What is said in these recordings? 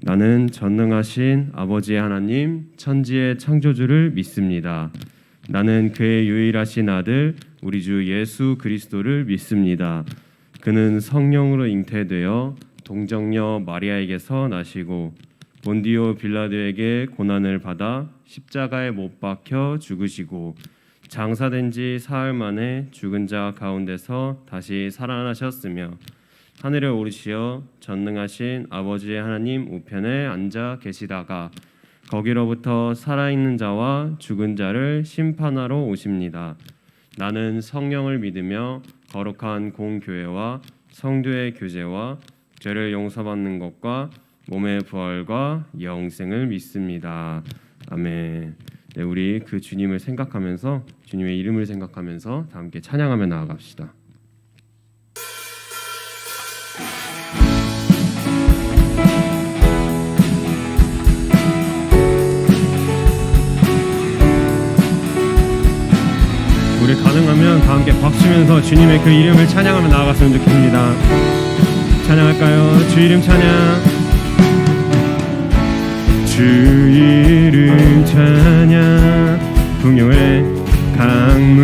나는 전능하신 아버지의 하나님, 천지의 창조주를 믿습니다. 나는 그의 유일하신 아들, 우리 주 예수 그리스도를 믿습니다. 그는 성령으로 잉태되어 동정녀 마리아에게서 나시고 본디오 빌라도에게 고난을 받아 십자가에 못 박혀 죽으시고 장사된 지 사흘 만에 죽은 자 가운데서 다시 살아나셨으며 하늘에 오르시어 전능하신 아버지의 하나님 우편에 앉아 계시다가 거기로부터 살아있는 자와 죽은 자를 심판하러 오십니다. 나는 성령을 믿으며 거룩한 공교회와 성도의 교제와 죄를 용서받는 것과 몸의 부활과 영생을 믿습니다. 아멘. 네, 우리 그 주님을 생각하면서 주님의 이름을 생각하면서 다 함께 찬양하며 나아갑시다. 우리 가능하면 다 함께 박수면서 주님의 그 이름을 찬양하며 나아갔으면 좋겠습니다. 찬양할까요? 주 이름 찬양. 주 이름 찬양. 풍요의 강물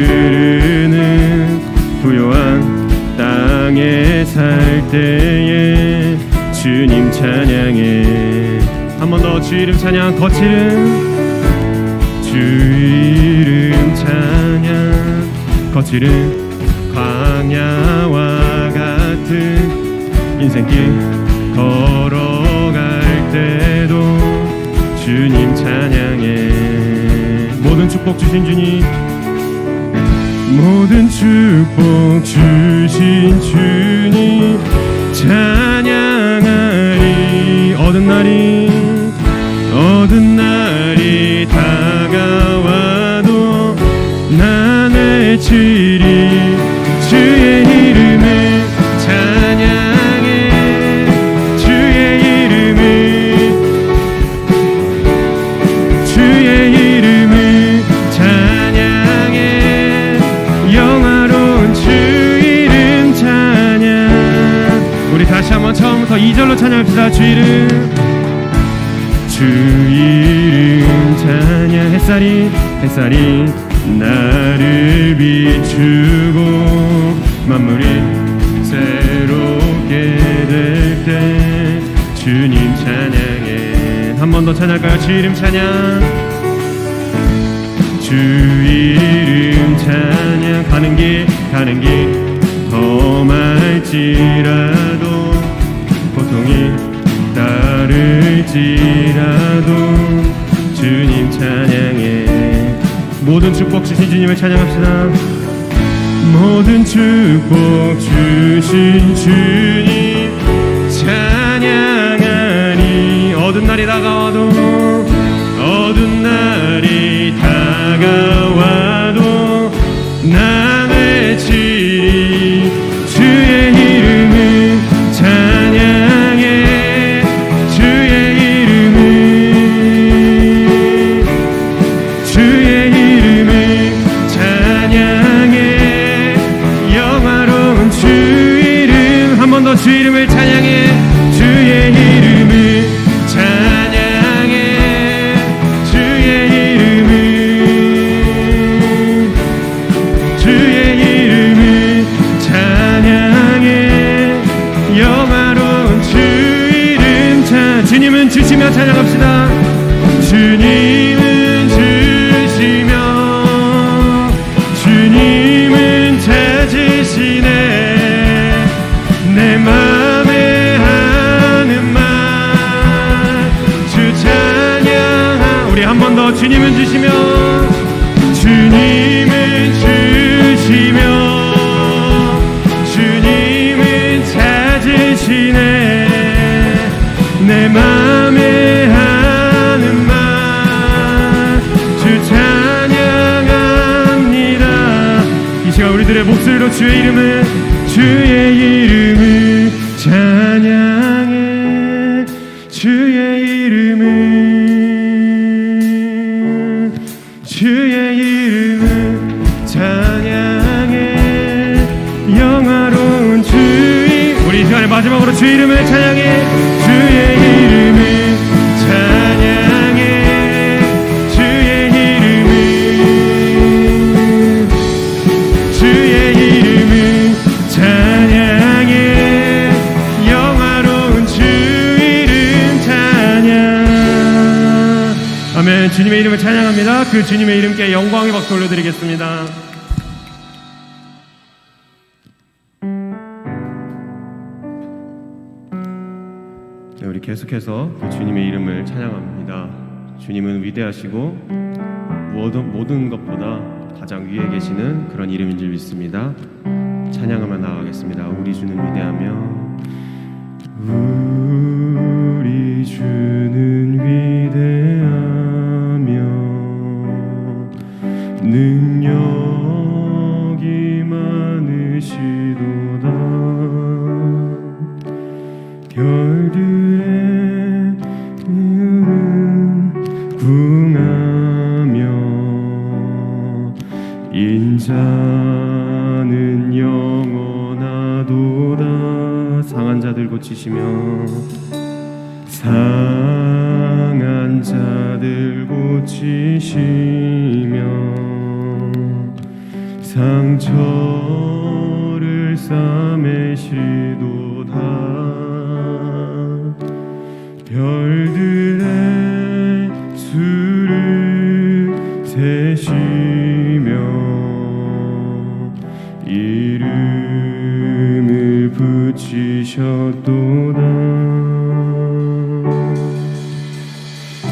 흐르는 부요한 땅에 살 때에 주님 찬양해. 한 번 더 주 이름 찬양. 거칠은 주 이름 찬양. 거칠은 광야와 같은 인생길 걸어갈 때도 주님 찬양해. 모든 축복 주신 주님, 모든 축복 주신 주님 찬양하리. 얻은 날이 다가와도 나 외치리. 주의 이름을 찬양해. 주의 이름을 찬양해. 영화로운 주 이름 찬양. 우리 다시 한번 처음부터 2절로 찬양합시다. 주 이름 찬양. 햇살이 나를 비추고 만물이 새롭게 될 때 주님 찬양해. 한 번 더 찬양할까요? 주 이름 찬양. 주 이름 찬양. 가는 길 험할지라도 고통이 따를지라도 주님 찬양해. 모든 축복 주신 주님을 찬양합시다. 모든 축복 주신 주님 찬양하리. 얻은 날이 다가와도 나 외치리. 주의 이름을 찬양해. 주의 이름을 찬양해. 영화로운 주 이름. 한 번 더 주 이름을 찬양해. 주의 이름을 찬양해. 주의 이름을 찬양해. 영화로운 주 이름 주님은 주시며 찬양합시다. 주님은 찾으시네. 내 맘에 하는 말 주 찬양. 우리 한 번 더. 주님은 주시며 주님은 찾으시네. 내 맘에 하는 말 주 찬양합니다. 이 시간 우리들의 목소리로 주의 이름을 찬양해. 주의 이름을 찬양해. 영화로운 주. 우리 이 시간에 마지막으로 주의 이름을 찬양해. 주의 이름을 찬양해. 주의 이름을, 주의 이름을 찬양해. 영화로운 주 이름 찬양. 아멘. 주님의 이름을 찬양합니다. 그 주님의 이름께 영광의 박수 올려드리겠습니다. 네, 우리 계속해서 그 주님의 이름을 찬양합니다. 주님은 위대하시고 모든 것보다 가장 위에 계시는 그런 이름인 줄 믿습니다. 찬양하며 나아가겠습니다. 우리 주는 위대하며, 우리 주는 위대하며 능력이 많으시도다. 별들의 궁하며 인자는 영원하도다. 상한 자들 고치시며, 상한 자들 고치시며 상처를 싸매시도다. 별들의 수를 세시며 이름을 붙이셨도다.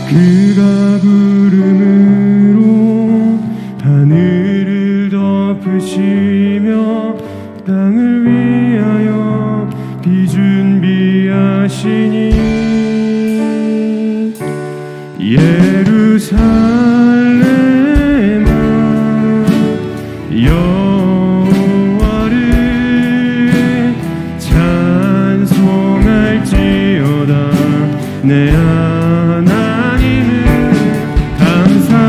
그가 구름으로 하늘을 덮으시며 땅을 위하여 비 준비하시니 예루살렘아 여호와를 찬송할지어다. 내 하나님을 감사함으로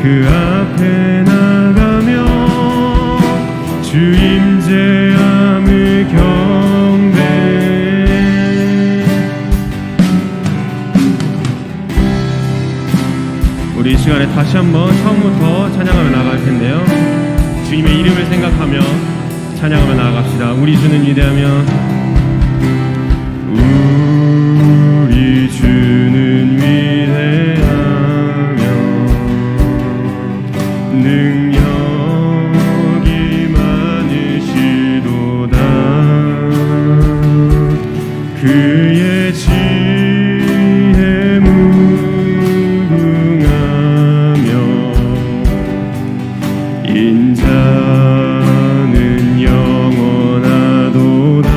그 앞에 나가며 주 임재함을 우리 이 시간에 다시 한번 처음부터 찬양하며 나아갈 텐데요. 주님의 이름을 생각하며 찬양하며 나아갑시다. 우리 주는 위대하며, 우리 주는 위대하며 능력이 많으시도다. 그의 지혜 무궁하며 인자는 영원하도다.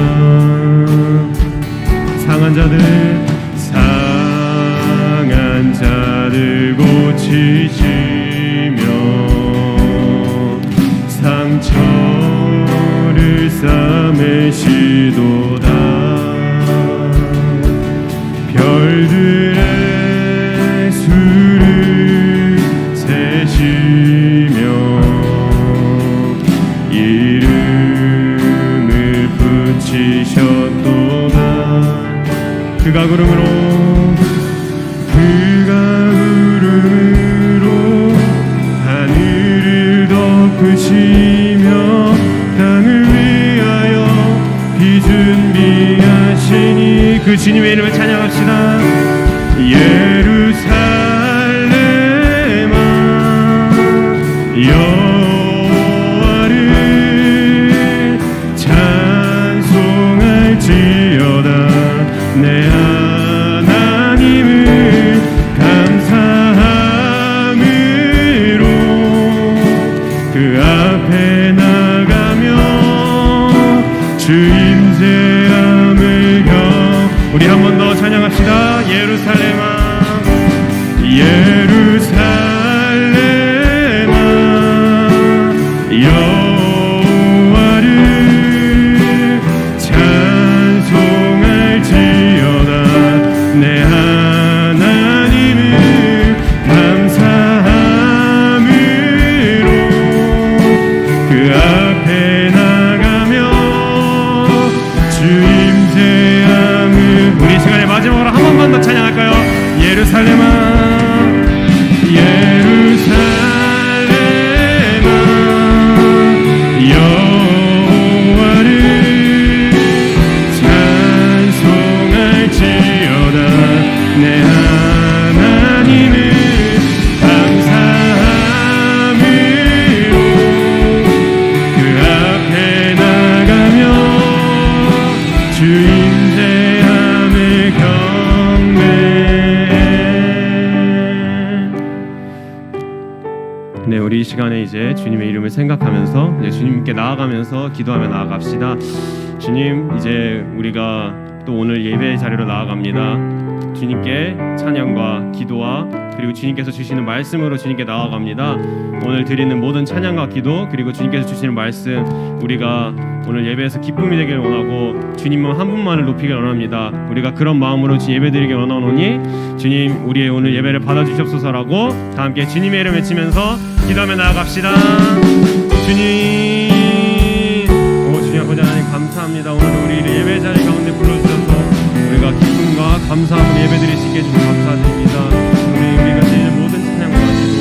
상한 자들 고치시며 상처를 싸매시도다. 별들의 수를 세시며 이름을 붙이셨도다. 그가 구름으로 하늘을 덮으시며 땅을 위하여 비 준비하시니 그 주님의 이름을 찬양합시다. 예루살렘아 여호와를 찬송할지어다. 내 하나님을 감사함으로 그 앞에 나가며 주 임재함을 우리 한 번 더 찬양합시다. 예루살렘아 네, 우리 이 시간에 이제 주님의 이름을 생각하면서 이제 주님께 나아가면서 기도하며 나아갑시다. 주님, 이제 우리가 또 오늘 예배의 자리로 나아갑니다. 주님께 찬양과 기도와 그리고 주님께서 주시는 말씀으로 주님께 나아갑니다. 오늘 드리는 모든 찬양과 기도 그리고 주님께서 주시는 말씀 우리가 오늘 예배에서 기쁨이 되기를 원하고 주님만 한 분만을 높이기를 원합니다. 우리가 그런 마음으로 예배드리기를 원하노니 주님 우리의 오늘 예배를 받아주시옵소서라고 다 함께 주님의 이름 외치면서 기도하며 나아갑시다. 주님, 주님 아버지 하나님 감사합니다. 오늘 우리 예배 자리 가운데 불러주셔서 우리가 기쁨과 감사함으로 예배드릴 수 있게 해주셔서 감사드립니다. 우리가 드리는 모든 찬양과 기도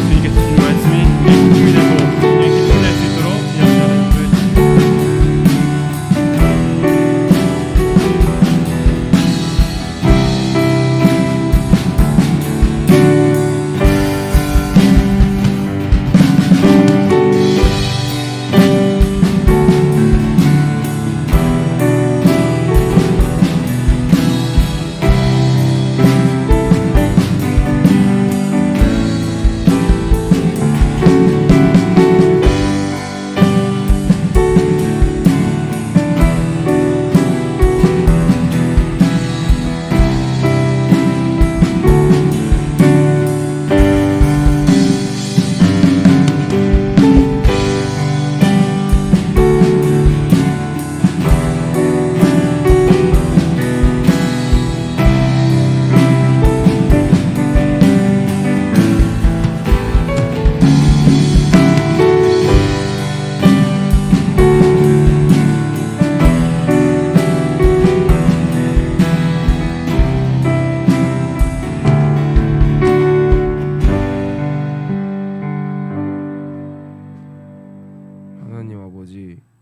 주님께서 주신 말씀이 우리의 기쁨이 되고 우리의 기쁨이 될 수 있도록 주님 하나님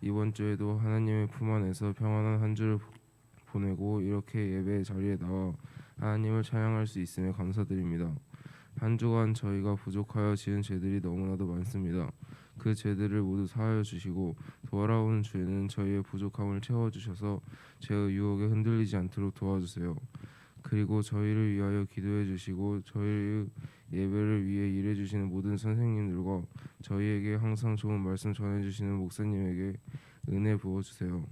이번 주에도 하나님의 품 안에서 평안한 한 주를 보내고 이렇게 예배의 자리에 나와 하나님을 찬양할 수 있음에 감사드립니다. 한 주간 저희가 부족하여 지은 죄들이 너무나도 많습니다. 그 죄들을 모두 사하여 주시고 돌아오는 주에는 저희의 부족함을 채워주셔서 죄의 유혹에 흔들리지 않도록 도와주세요. 그리고 저희를 위하여 기도해 주시고 저희의 예배를 위해 일해 주시는 모든 선생님들과 저희에게 항상 좋은 말씀 전해 주시는 목사님에게 은혜 부어 주세요.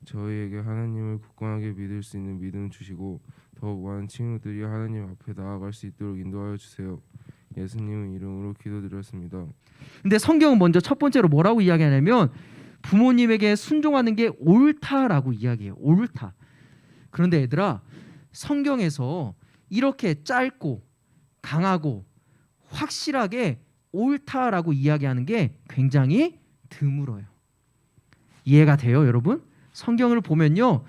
저희에게 하나님을 굳건하게 믿을 수 있는 믿음 주시고 더욱 많은 친구들이 하나님 앞에 나아갈 수 있도록 인도하여 주세요. 예수님 이름으로 기도드렸습니다. 근데 성경은 먼저 첫 번째로 뭐라고 이야기하냐면 부모님에게 순종하는 게 옳다라고 이야기해요. 옳다. 그런데 얘들아, 성경에서 이렇게 짧고 강하고 확실하게 옳다라고 이야기하는 게 굉장히 드물어요. 이해가 돼요, 여러분? 성경을 보면요,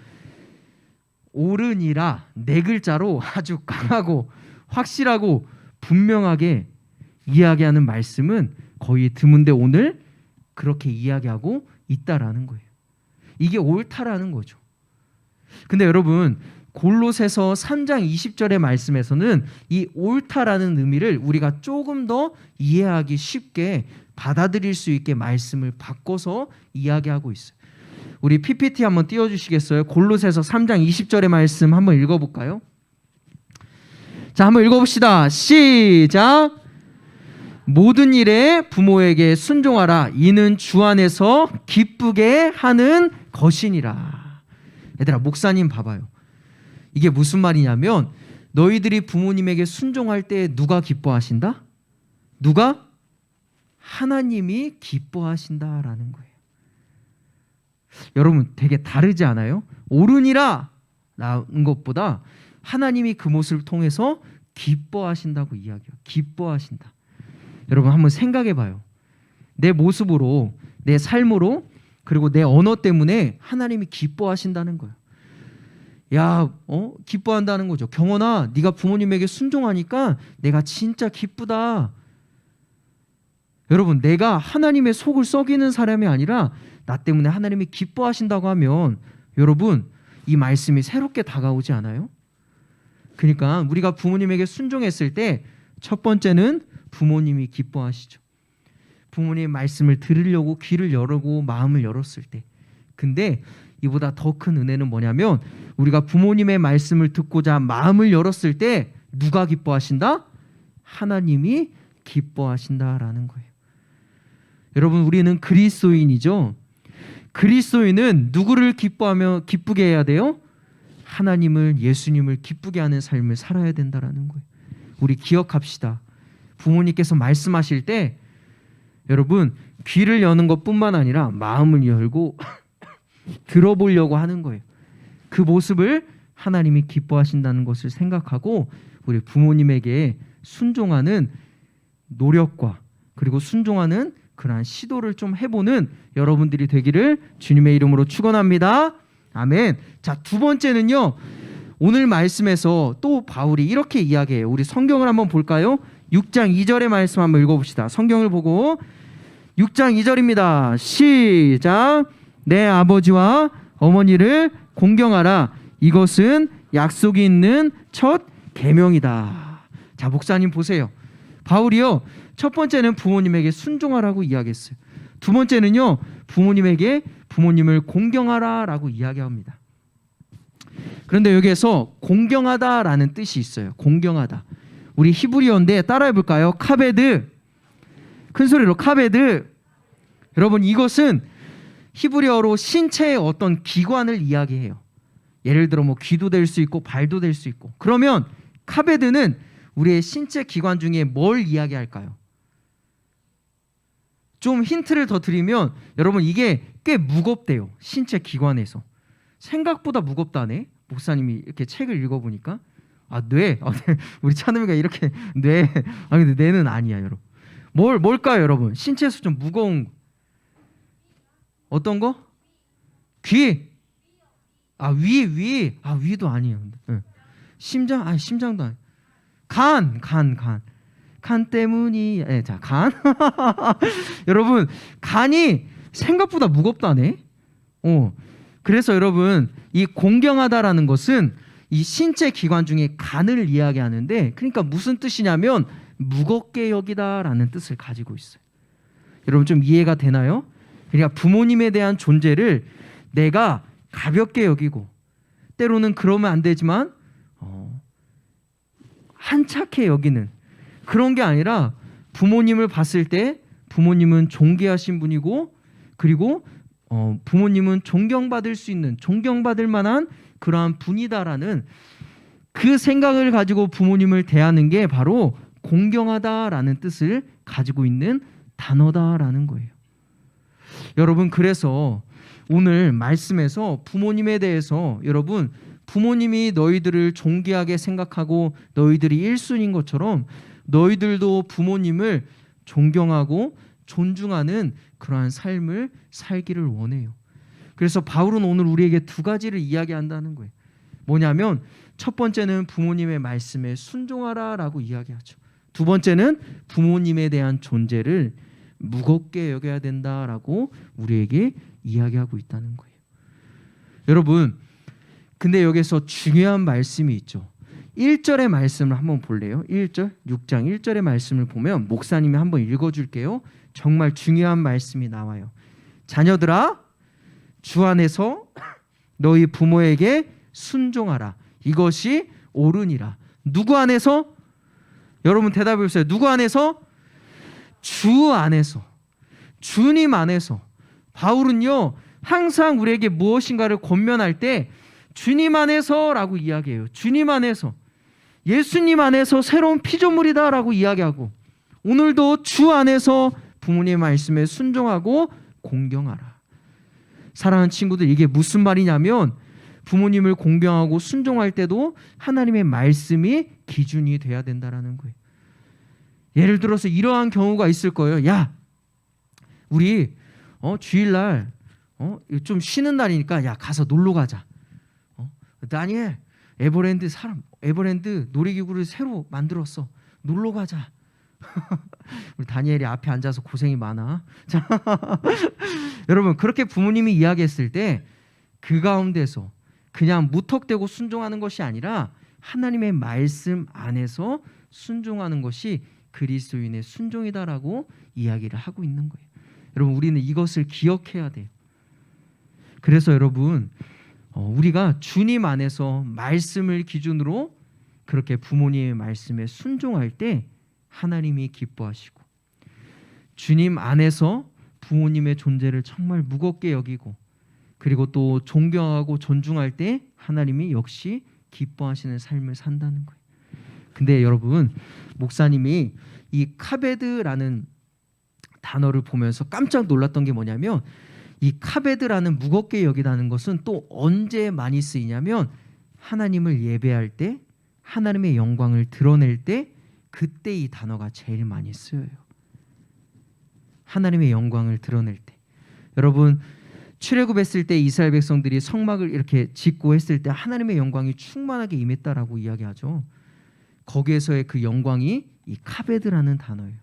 옳으니라 네 글자로 아주 강하고 확실하고 분명하게 이야기하는 말씀은 거의 드문데 오늘 그렇게 이야기하고 있다라는 거예요. 이게 옳다라는 거죠. 근데 여러분, 골로새서 3장 20절의 말씀에서는 이 옳다라는 의미를 우리가 조금 더 이해하기 쉽게 받아들일 수 있게 말씀을 바꿔서 이야기하고 있어요. 우리 PPT 한번 띄워주시겠어요? 골로새서 3장 20절의 말씀 한번 읽어볼까요? 자, 한번 읽어봅시다. 시작! 모든 일에 부모에게 순종하라. 이는 주 안에서 기쁘게 하는 것이니라. 얘들아, 목사님 봐봐요. 이게 무슨 말이냐면 너희들이 부모님에게 순종할 때 누가 기뻐하신다? 누가? 하나님이 기뻐하신다라는 거예요. 여러분, 되게 다르지 않아요? 옳으니라 라는 것보다 하나님이 그 모습을 통해서 기뻐하신다고 이야기해요. 기뻐하신다. 여러분, 한번 생각해 봐요. 내 모습으로, 내 삶으로, 그리고 내 언어 때문에 하나님이 기뻐하신다는 거예요. 야, 기뻐한다는 거죠. 경원아, 네가 부모님에게 순종하니까 내가 진짜 기쁘다. 여러분, 내가 하나님의 속을 썩이는 사람이 아니라 나 때문에 하나님이 기뻐하신다고 하면 여러분, 이 말씀이 새롭게 다가오지 않아요? 그러니까 우리가 부모님에게 순종했을 때 첫 번째는 부모님이 기뻐하시죠. 부모님의 말씀을 들으려고 귀를 열고 마음을 열었을 때. 근데 이보다 더 큰 은혜는 뭐냐면 우리가 부모님의 말씀을 듣고자 마음을 열었을 때 누가 기뻐하신다? 하나님이 기뻐하신다라는 거예요. 여러분, 우리는 그리스도인이죠. 그리스도인은 누구를 기쁘게 해야 돼요? 하나님을, 예수님을 기쁘게 하는 삶을 살아야 된다라는 거예요. 우리 기억합시다. 부모님께서 말씀하실 때 여러분 귀를 여는 것뿐만 아니라 마음을 열고 들어보려고 하는 거예요. 그 모습을 하나님이 기뻐하신다는 것을 생각하고 우리 부모님에게 순종하는 노력과 그리고 순종하는 그러한 시도를 좀 해보는 여러분들이 되기를 주님의 이름으로 축원합니다. 아멘. 자, 두 번째는요. 오늘 말씀에서 또 바울이 이렇게 이야기해요. 우리 성경을 한번 볼까요? 6장 2절의 말씀 한번 읽어봅시다. 성경을 보고 6장 2절입니다. 시작. 내 아버지와 어머니를 공경하라. 이것은 약속이 있는 첫 계명이다. 자, 목사님 보세요. 바울이요. 첫 번째는 부모님에게 순종하라고 이야기했어요. 두 번째는요. 부모님을 공경하라라고 이야기합니다. 그런데 여기에서 공경하다라는 뜻이 있어요. 공경하다. 우리 히브리어인데 따라해 볼까요? 카베드. 큰 소리로 카베드. 여러분, 이것은 히브리어로 신체의 어떤 기관을 이야기해요. 예를 들어 뭐 귀도 될 수 있고 발도 될 수 있고. 그러면 카베드는 우리의 신체 기관 중에 뭘 이야기할까요? 좀 힌트를 더 드리면 여러분, 이게 꽤 무겁대요. 신체 기관에서. 생각보다 무겁다네. 목사님이 이렇게 책을 읽어보니까 뇌. 우리 찬음이가 이렇게 뇌. 근데 뇌는 아니야, 여러분. 뭘까요, 여러분? 신체에서 좀 무거운 어떤 거? 귀. 위. 위도 아니에요. 심장. 심장도 아니에요. 간 때문이. 자, 간. 여러분, 간이 생각보다 무겁다네. 그래서 여러분, 이 공경하다라는 것은 이 신체 기관 중에 간을 이야기하는데, 그러니까 무슨 뜻이냐면 무겁게 여기다라는 뜻을 가지고 있어요. 여러분, 좀 이해가 되나요? 그러니까 부모님에 대한 존재를 내가 가볍게 여기고, 때로는 그러면 안 되지만 한착해 여기는 그런 게 아니라, 부모님을 봤을 때 부모님은 존귀하신 분이고, 그리고 부모님은 존경받을 수 있는, 존경받을 만한 그러한 분이다라는 그 생각을 가지고 부모님을 대하는 게 바로 공경하다라는 뜻을 가지고 있는 단어다라는 거예요. 여러분, 그래서 오늘 말씀에서 부모님에 대해서 여러분, 부모님이 너희들을 존귀하게 생각하고 너희들이 1순위인 것처럼 너희들도 부모님을 존경하고 존중하는 그러한 삶을 살기를 원해요. 그래서 바울은 오늘 우리에게 두 가지를 이야기한다는 거예요. 뭐냐면 첫 번째는 부모님의 말씀에 순종하라라고 이야기하죠. 두 번째는 부모님에 대한 존재를 무겁게 여겨야 된다라고 우리에게 이야기하고 있다는 거예요. 여러분, 근데 여기서 중요한 말씀이 있죠. 1절의 말씀을 한번 볼래요? 1절, 6장 1절의 말씀을 보면 목사님이 한번 읽어줄게요. 정말 중요한 말씀이 나와요. 자녀들아, 주 안에서 너희 부모에게 순종하라. 이것이 옳으니라. 누구 안에서? 여러분 대답해 보세요. 누구 안에서? 주 안에서. 주님 안에서. 바울은요, 항상 우리에게 무엇인가를 권면할 때 주님 안에서라고 이야기해요. 주님 안에서. 예수님 안에서 새로운 피조물이다라고 이야기하고, 오늘도 주 안에서 부모님의 말씀에 순종하고 공경하라. 사랑하는 친구들, 이게 무슨 말이냐면 부모님을 공경하고 순종할 때도 하나님의 말씀이 기준이 돼야 된다라는 거예요. 예를 들어서 이러한 경우가 있을 거예요. 야, 우리 주일날 좀 쉬는 날이니까 야, 가서 놀러 가자. 다니엘, 에버랜드 놀이기구를 새로 만들었어. 놀러 가자. 우리 다니엘이 앞에 앉아서 고생이 많아. 자, 여러분, 그렇게 부모님이 이야기했을 때 그 가운데서 그냥 무턱대고 순종하는 것이 아니라 하나님의 말씀 안에서 순종하는 것이 그리스도인의 순종이다라고 이야기를 하고 있는 거예요. 여러분, 우리는 이것을 기억해야 돼요. 그래서 여러분, 우리가 주님 안에서 말씀을 기준으로 그렇게 부모님의 말씀에 순종할 때 하나님이 기뻐하시고 주님 안에서 부모님의 존재를 정말 무겁게 여기고 그리고 또 존경하고 존중할 때 하나님이 역시 기뻐하시는 삶을 산다는 거예요. 근데 여러분, 목사님이 이 카베드라는 단어를 보면서 깜짝 놀랐던 게 뭐냐면 이 카베드라는 무겁게 여기다는 것은 또 언제 많이 쓰이냐면 하나님을 예배할 때, 하나님의 영광을 드러낼 때, 그때 이 단어가 제일 많이 쓰여요. 하나님의 영광을 드러낼 때. 여러분, 출애굽했을 때 이스라엘 백성들이 성막을 이렇게 짓고 했을 때 하나님의 영광이 충만하게 임했다라고 이야기하죠. 거기에서의 그 영광이 이 카베드라는 단어예요.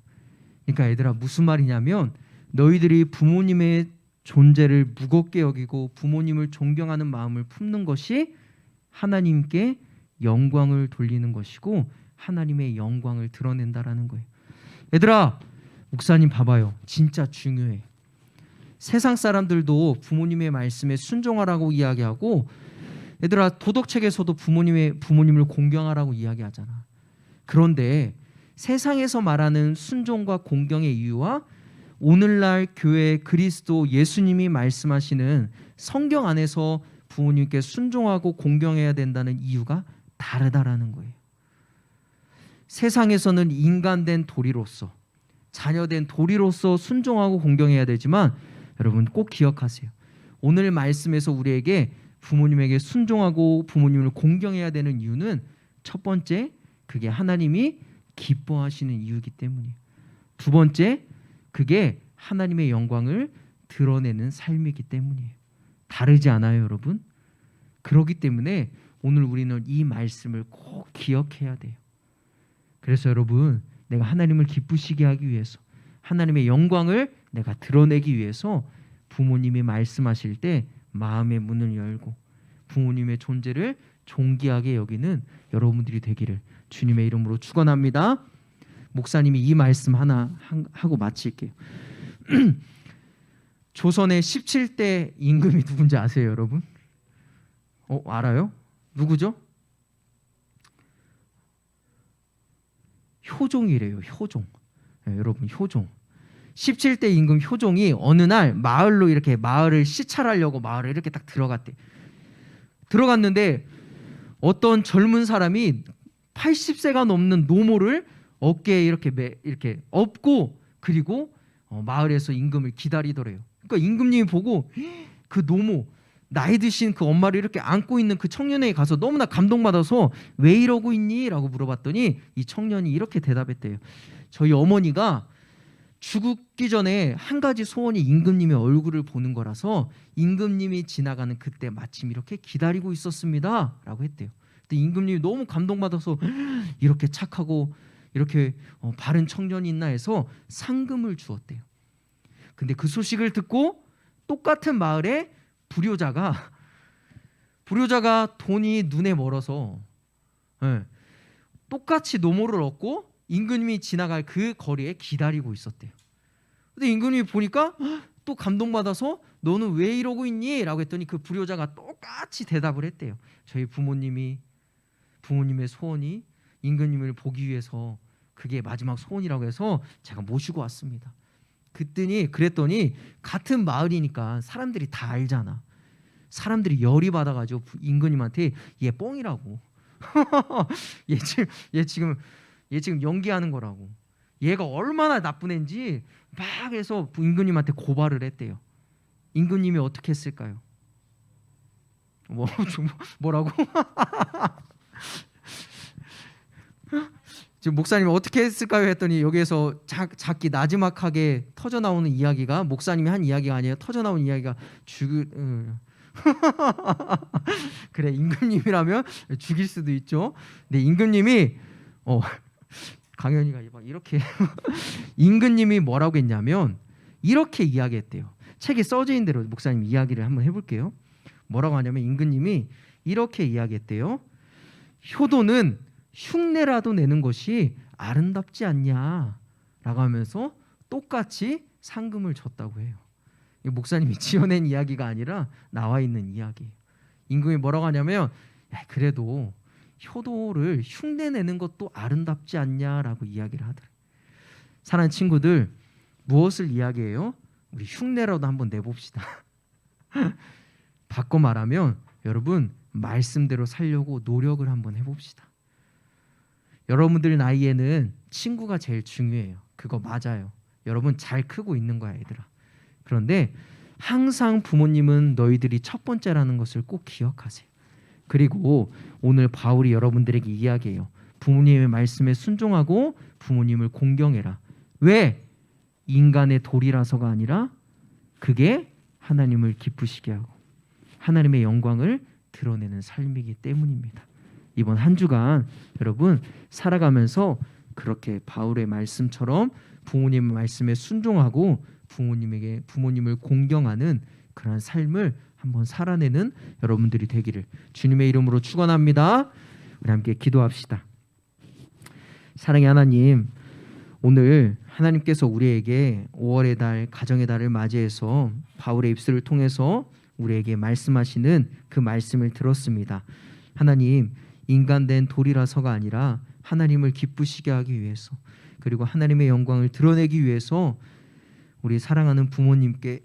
그러니까 얘들아, 무슨 말이냐면 너희들이 부모님의 존재를 무겁게 여기고 부모님을 존경하는 마음을 품는 것이 하나님께 영광을 돌리는 것이고 하나님의 영광을 드러낸다라는 거예요. 얘들아, 목사님 봐봐요. 진짜 중요해. 세상 사람들도 부모님의 말씀에 순종하라고 이야기하고, 얘들아, 도덕책에서도 부모님을 공경하라고 이야기하잖아. 그런데 세상에서 말하는 순종과 공경의 이유와 오늘날 교회 그리스도 예수님이 말씀하시는 성경 안에서 부모님께 순종하고 공경해야 된다는 이유가 다르다라는 거예요. 세상에서는 인간된 도리로서, 자녀된 도리로서 순종하고 공경해야 되지만 여러분 꼭 기억하세요. 오늘 말씀에서 우리에게 부모님에게 순종하고 부모님을 공경해야 되는 이유는 첫 번째, 그게 하나님이 기뻐하시는 이유이기 때문이에요. 두 번째, 그게 하나님의 영광을 드러내는 삶이기 때문이에요. 다르지 않아요, 여러분? 그렇기 때문에 오늘 우리는 이 말씀을 꼭 기억해야 돼요. 그래서 여러분, 내가 하나님을 기쁘시게 하기 위해서, 하나님의 영광을 내가 드러내기 위해서 부모님이 말씀하실 때 마음의 문을 열고 부모님의 존재를 존귀하게 여기는 여러분들이 되기를 주님의 이름으로 축원합니다. 목사님이 이 말씀 하나 하고 마칠게요. 조선의 17대 임금이 누군지 아세요, 여러분? 알아요? 누구죠? 효종이래요. 효종. 네, 여러분, 효종. 17대 임금 효종이 어느 날 마을로 이렇게 마을을 시찰하려고 마을에 이렇게 딱 들어갔대. 들어갔는데 어떤 젊은 사람이 80세가 넘는 노모를 어깨에 이렇게 업고 그리고 마을에서 임금을 기다리더래요. 그러니까 임금님이 보고 그 노모, 나이 드신 그 엄마를 이렇게 안고 있는 그 청년에게 가서 너무나 감동받아서 왜 이러고 있니? 라고 물어봤더니 이 청년이 이렇게 대답했대요. 저희 어머니가 죽기 전에 한 가지 소원이 임금님의 얼굴을 보는 거라서 임금님이 지나가는 그때 마침 이렇게 기다리고 있었습니다. 라고 했대요. 근데 임금님이 너무 감동받아서 이렇게 착하고 이렇게 바른 청년이 있나 해서 상금을 주었대요. 근데 그 소식을 듣고 똑같은 마을에 불효자가 돈이 눈에 멀어서 똑같이 노모를 얻고 임금님이 지나갈 그 거리에 기다리고 있었대요. 근데 임금님이 보니까 또 감동받아서 너는 왜 이러고 있니? 라고 했더니 그 불효자가 똑같이 대답을 했대요. 저희 부모님의 소원이 임금님을 보기 위해서 그게 마지막 소원이라고 해서 제가 모시고 왔습니다. 그랬더니 같은 마을이니까 사람들이 다 알잖아. 사람들이 열이 받아가지고 임금님한테 얘 뻥이라고. 얘 지금 연기하는 거라고. 얘가 얼마나 나쁜 애인지 막 해서 임금님한테 고발을 했대요. 임금님이 어떻게 했을까요? 뭐라고? 지금 목사님이 어떻게 했을까요? 했더니 여기에서 작기 나지막하게 터져 나오는 이야기가 목사님이 한 이야기가 아니에요. 터져 나온 이야기가 그래, 임금님이라면 죽일 수도 있죠. 근데 임금님이 강현이가 막 이렇게 임금님이 뭐라고 했냐면 이렇게 이야기했대요. 책에 써져 있는 대로 목사님 이야기를 한번 해볼게요. 뭐라고 하냐면 임금님이 이렇게 이야기했대요. 효도는 흉내라도 내는 것이 아름답지 않냐 라고 하면서 똑같이 상금을 줬다고 해요. 목사님이 지어낸 이야기가 아니라 나와 있는 이야기예요. 임금이 뭐라고 하냐면 그래도 효도를 흉내내는 것도 아름답지 않냐라고 이야기를 하더래요. 사랑하는 친구들, 무엇을 이야기해요? 우리 흉내라도 한번 내봅시다. 바꿔 말하면 여러분 말씀대로 살려고 노력을 한번 해봅시다. 여러분들 나이에는 친구가 제일 중요해요. 그거 맞아요. 여러분 잘 크고 있는 거야, 얘들아. 그런데 항상 부모님은 너희들이 첫 번째라는 것을 꼭 기억하세요. 그리고 오늘 바울이 여러분들에게 이야기해요. 부모님의 말씀에 순종하고 부모님을 공경해라. 왜? 인간의 도리라서가 아니라 그게 하나님을 기쁘시게 하고 하나님의 영광을 드러내는 삶이기 때문입니다. 이번 한 주간 여러분 살아가면서 그렇게 바울의 말씀처럼 부모님의 말씀에 순종하고 부모님을 공경하는 그런 삶을 한번 살아내는 여러분들이 되기를 주님의 이름으로 축원합니다. 우리 함께 기도합시다. 사랑의 하나님, 오늘 하나님께서 우리에게 5월의 달, 가정의 달을 맞이해서 바울의 입술을 통해서 우리에게 말씀하시는 그 말씀을 들었습니다. 하나님, 인간된 도리라서가 아니라 하나님을 기쁘시게 하기 위해서, 그리고 하나님의 영광을 드러내기 위해서 우리 사랑하는 부모님께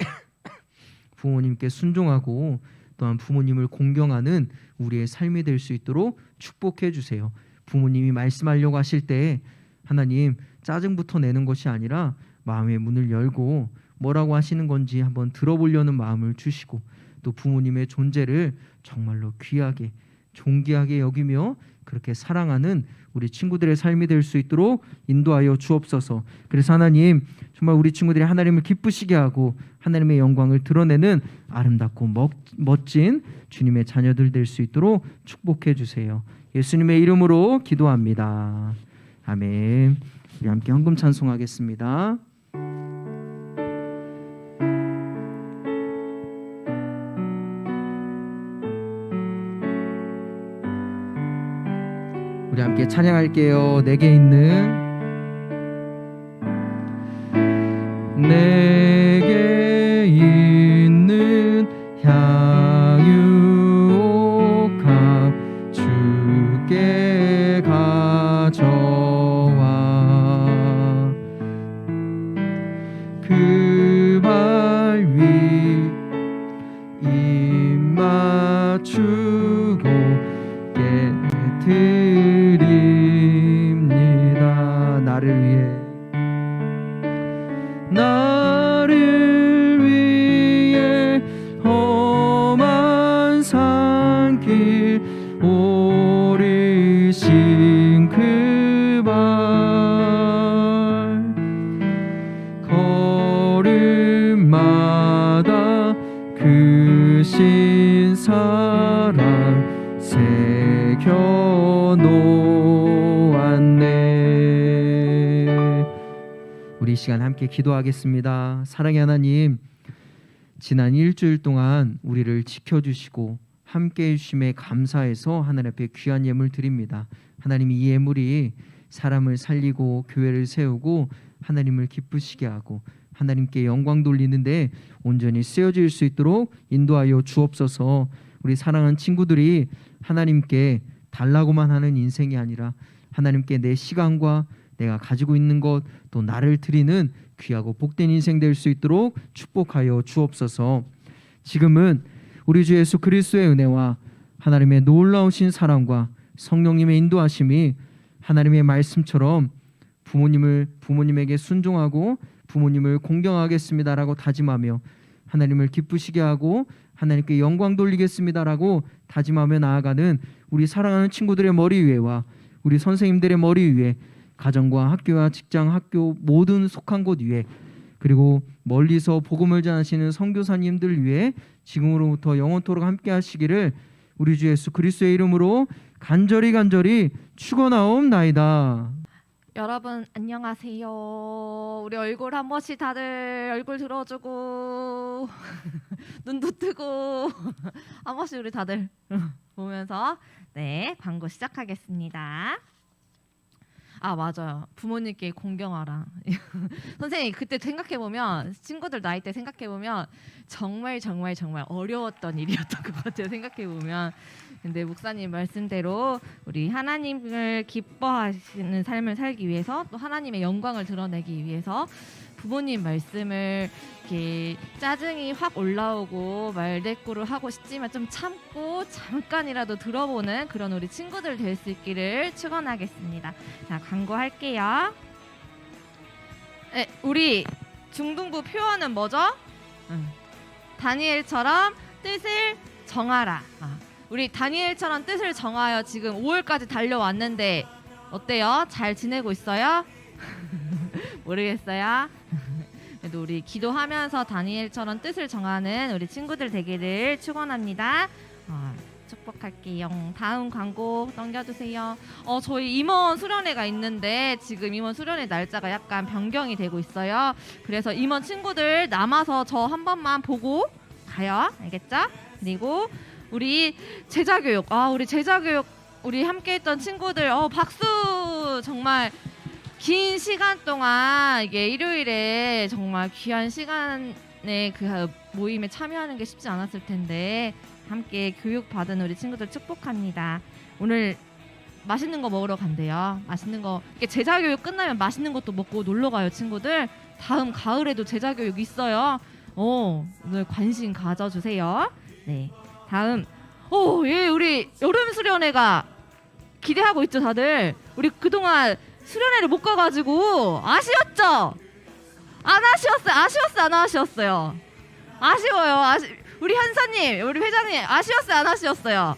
순종하고 또한 부모님을 공경하는 우리의 삶이 될 수 있도록 축복해 주세요. 부모님이 말씀하려고 하실 때 하나님 짜증부터 내는 것이 아니라 마음의 문을 열고 뭐라고 하시는 건지 한번 들어보려는 마음을 주시고, 또 부모님의 존재를 정말로 귀하게 존귀하게 여기며 그렇게 사랑하는 우리 친구들의 삶이 될 수 있도록 인도하여 주옵소서. 그래서 하나님, 정말 우리 친구들이 하나님을 기쁘시게 하고 하나님의 영광을 드러내는 아름답고 멋진 주님의 자녀들 될 수 있도록 축복해 주세요. 예수님의 이름으로 기도합니다. 아멘. 우리 함께 헌금 찬송하겠습니다. 우리 함께 찬양할게요. 내게 있는 향유옥합 주께 가져와 그 발 위 입 맞추고 깨드립니다. 나를 위해 험한 산길 오르신 그 발 걸음마다 크신 사랑 새겨 놓았네. 우리 이 시간 함께 기도하겠습니다. 사랑의 하나님, 지난 일주일 동안 우리를 지켜주시고 함께해 주심에 감사해서 하나님 앞에 귀한 예물 드립니다. 하나님, 이 예물이 사람을 살리고 교회를 세우고 하나님을 기쁘시게 하고 하나님께 영광 돌리는데 온전히 쓰여질 수 있도록 인도하여 주옵소서. 우리 사랑하는 친구들이 하나님께 달라고만 하는 인생이 아니라 하나님께 내 시간과 내가 가지고 있는 것, 또 나를 드리는 귀하고 복된 인생 될 수 있도록 축복하여 주옵소서. 지금은 우리 주 예수 그리스도의 은혜와 하나님의 놀라우신 사랑과 성령님의 인도하심이 하나님의 말씀처럼 부모님에게 순종하고 부모님을 공경하겠습니다라고 다짐하며 하나님을 기쁘시게 하고 하나님께 영광 돌리겠습니다라고 다짐하며 나아가는 우리 사랑하는 친구들의 머리 위에와 우리 선생님들의 머리 위에, 가정과 학교와 직장, 학교 모든 속한 곳 위에, 그리고 멀리서 복음을 전하시는 선교사님들 위해 지금으로부터 영원토록 함께 하시기를 우리 주 예수 그리스도의 이름으로 간절히 축원하옵나이다. 여러분 안녕하세요. 우리 얼굴 한 번씩 다들 얼굴 들어주고 눈도 뜨고 한 번씩 우리 다들 보면서 광고 시작하겠습니다. 아, 맞아요. 부모님께 공경하라. 선생님, 그때 생각해보면, 친구들 나이 때 생각해보면 정말 어려웠던 일이었던 것 같아요. 생각해보면 근데 목사님 말씀대로 우리 하나님을 기뻐하시는 삶을 살기 위해서 또 하나님의 영광을 드러내기 위해서 부모님 말씀을 이렇게 짜증이 확 올라오고 말대꾸를 하고 싶지만 좀 참고 잠깐이라도 들어보는 그런 우리 친구들 될 수 있기를 축원하겠습니다. 자, 광고할게요. 네, 우리 중등부 표어는 뭐죠? 다니엘처럼 뜻을 정하라. 우리 다니엘처럼 뜻을 정하여 지금 5월까지 달려왔는데 어때요? 잘 지내고 있어요? 모르겠어요. 그래도 우리 기도하면서 다니엘처럼 뜻을 정하는 우리 친구들 되기를 축원합니다. 축복할게요. 다음 광고 넘겨주세요. 저희 임원 수련회가 있는데 지금 임원 수련회 날짜가 약간 변경이 되고 있어요. 그래서 임원 친구들 남아서 저 한 번만 보고 가요. 알겠죠? 그리고 우리 제자교육. 우리 제자교육 우리 함께했던 친구들 박수. 정말 긴 시간 동안 이게 일요일에 정말 귀한 시간에 그 모임에 참여하는 게 쉽지 않았을 텐데 함께 교육받은 우리 친구들 축복합니다. 오늘 맛있는 거 먹으러 간대요. 맛있는 거 이렇게 제자교육 끝나면 맛있는 것도 먹고 놀러 가요, 친구들. 다음 가을에도 제자교육 있어요. 오늘 관심 가져주세요. 네, 다음 우리 여름 수련회가 기대하고 있죠, 다들. 우리 그동안 수련회를 못 가가지고 아쉬웠죠? 안 아쉬웠어요? 안 아쉬웠어요? 아쉬워요. 우리 현사님, 우리 회장님 아쉬웠어요? 안 아쉬웠어요?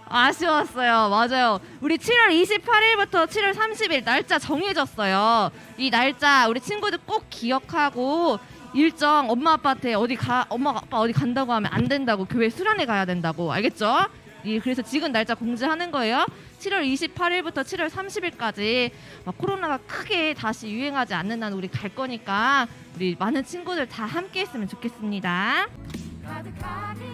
아쉬웠어요. 맞아요. 우리 7월 28일부터 7월 30일 날짜 정해졌어요. 이 날짜 우리 친구들 꼭 기억하고 일정 엄마 아빠한테 엄마 아빠 어디 간다고 하면 안 된다고, 교회 수련회 가야 된다고. 알겠죠? 그래서 지금 날짜 공지하는 거예요. 7월 28일부터 7월 30일까지 코로나가 크게 다시 유행하지 않는 한 우리 갈 거니까 우리 많은 친구들 다 함께 했으면 좋겠습니다. 가득하게